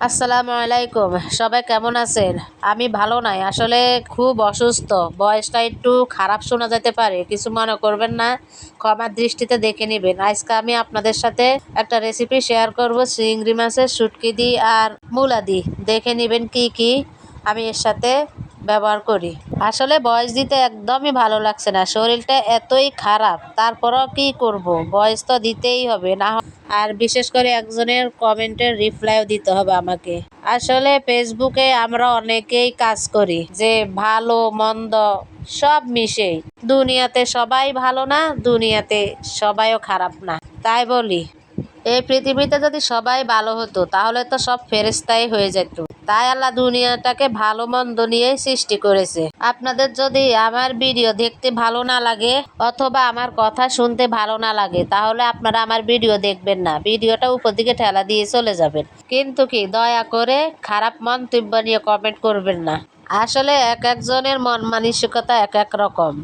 আসসালামু আলাইকুম। সবাই কেমন আছেন? আমি ভালো নাই, আসলে খুব অসুস্থ। ভয়েসটা একটু খারাপ শোনা যেতে পারে, কিছু মনে করবেন না, ক্ষমার দৃষ্টিতে দেখে নেবেন। আজকে আমি আপনাদের সাথে একটা রেসিপি শেয়ার করব, চিংড়ি মাছের শুটকি দিয়ে আর মূলা দিয়ে। দেখে নেবেন কি কি আমি এর সাথে ব্যবহার করি। আসলে ভয়েস দিতে একদমই ভালো লাগছে না, শরীরটা এতই খারাপ, তারপরও কি করব, ভয়েস তো দিতেই হবে, না আর বিশেষ করে একজনের কমেন্টের রিপ্লাইও দিতে হবে আমাকে। আসলে ফেসবুকে আমরা অনেকেই কাজ করি, যে ভালো মন্দ সব মিশেই। দুনিয়াতে সবাই ভালো না, দুনিয়াতে সবাইও খারাপ না। তাই বলি, এই পৃথিবীতে যদি সবাই ভালো হতো তাহলে তো সব ফেরেশতাই হয়ে যেত। তাই আল্লাহ দুনিয়াটাকে ভালো মন্দ নিয়েই সৃষ্টি করেছে। আপনাদের যদি আমার ভিডিও দেখতে ভালো না লাগে অথবা আমার কথা শুনতে ভালো না লাগে তাহলে আপনারা আমার ভিডিও দেখবেন না, ভিডিওটা উপর দিকে ঠেলা দিয়ে চলে যাবেন। কিন্তু কি দয়া করে খারাপ মন্তব্য নিয়ে কমেন্ট করবেন না। আসলে এক একজনের মন মানসিকতা এক এক রকম।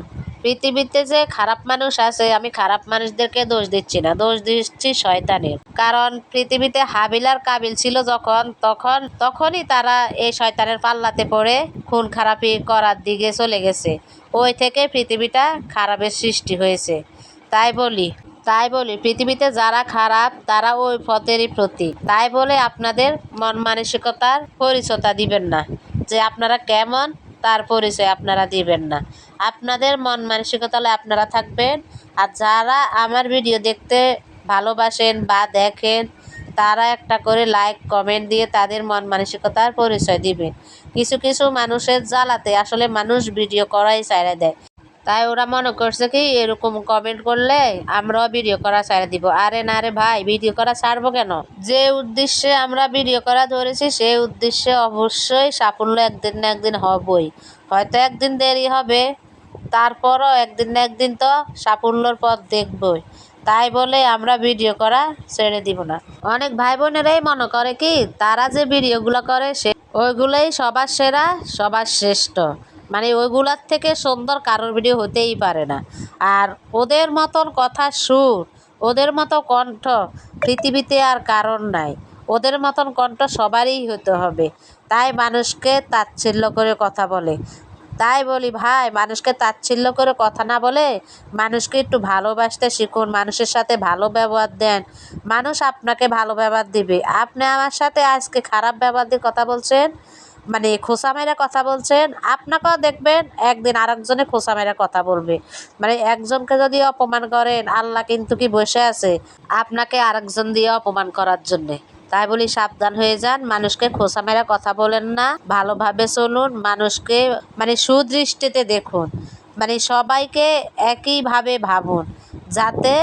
পৃথিবীতে যে খারাপ মানুষ আছে, আমি খারাপ মানুষদেরকে দোষ দিচ্ছি না, দোষ দিচ্ছি শয়তানের। কারণ পৃথিবীতে হাবিল আর কাবিল ছিল যখন, তখনই তারা এই শয়তানের পাল্লাতে পড়ে খুন খারাপি করার দিকে চলে গেছে। ওই থেকে পৃথিবীটা খারাপের সৃষ্টি হয়েছে। তাই বলি পৃথিবীতে যারা খারাপ তারা ওই পথেরই প্রতীক। তাই বলে আপনাদের মন মানসিকতার পরিচয়টা দিবেন না, যে আপনারা কেমন তার পরিচয় আপনারা দিবেন না। আপনাদের মন মানসিকতা হলে আপনারা থাকবেন। আর যারা আমার ভিডিও দেখতে ভালোবাসেন বা দেখেন তারা একটা করে লাইক কমেন্ট দিয়ে তাদের মন মানসিকতার পরিচয় দিবেন। কিছু কিছু মানুষের জ্বালাতে আসলে মানুষ ভিডিও করাই ছাইড়া দেয়। তাই ওরা মনে করছে কি এরকম কমেন্ট করলে আমরাও ভিডিও করা ছাড়া দিব। আরে না রে ভাই, ভিডিও করা ছাড়বো কেন? যে উদ্দেশ্যে আমরা ভিডিও করা ধরেছি সেই উদ্দেশ্যে অবশ্যই সাফল্য একদিন না একদিন হবই। হয়তো একদিন দেরি হবে, তারপরও একদিন না একদিন তো সাফল্যর পথ দেখবই। তাই বলে আমরা ভিডিও করা ছেড়ে দিব না। অনেক ভাই বোনেরাই মনে করে কি তারা যে ভিডিওগুলো করে ওইগুলোই সবার সেরা, সবার শ্রেষ্ঠ। মানে ওইগুলার থেকে সুন্দর কারোর ভিডিও হতেই পারে না। আর ওদের মতন কথা সুর, ওদের মতো কণ্ঠ পৃথিবীতে আর কারণ নাই। ওদের মতন কণ্ঠ সবারই হতে হবে। তাই মানুষকে তাচ্ছিল্য করে কথা বলে। তাই বলি ভাই, মানুষকে তাচ্ছিল্য করে কথা না বলে মানুষকে একটু ভালোবাসতে শিখুন, মানুষের সাথে ভালো ব্যবহার দেন, মানুষ আপনাকে ভালো ব্যবহার দিবে। আপনি আমার সাথে আজকে খারাপ ব্যবহার দিয়ে কথা বলছেন, মানে খোসা মেরা কথা বলছেন, আপনাকেও দেখবেন একদিন আরেকজনে খোসা মেরা কথা বলবে। মানে একজনকে যদি অপমান করেন, আল্লাহ কিন্তু কি বসে আছে আপনাকে আরেকজন দিয়ে অপমান করার জন্যে? তাই বলি সাবধান হয়ে যান, মানুষকে খোসা মেরা কথা বলেন না, ভালোভাবে চলুন, মানুষকে মানে সুদৃষ্টিতে দেখুন, মানে সবাইকে একইভাবে ভাবুন, যাতে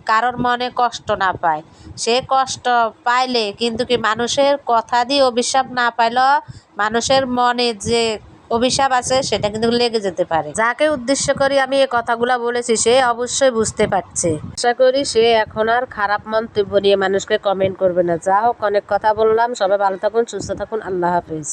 কারোর মনে কষ্ট না পায়। সে কষ্ট পাইলে কিন্তু কি মানুষের কথা দিয়ে অভিশাপ না পাইলেও মানুষের মনে যে অভিশাপ আছে সেটা কিন্তু লেগে যেতে পারে। যাকে উদ্দেশ্য করি আমি এই কথাগুলো বলেছি সে অবশ্যই বুঝতে পারছে। আশা করি সে এখন আর খারাপ মন্তব্য নিয়ে মানুষকে কমেন্ট করবে না। যা হোক, অনেক কথা বললাম। সবাই ভালো থাকুন, সুস্থ থাকুন। আল্লাহ হাফিজ।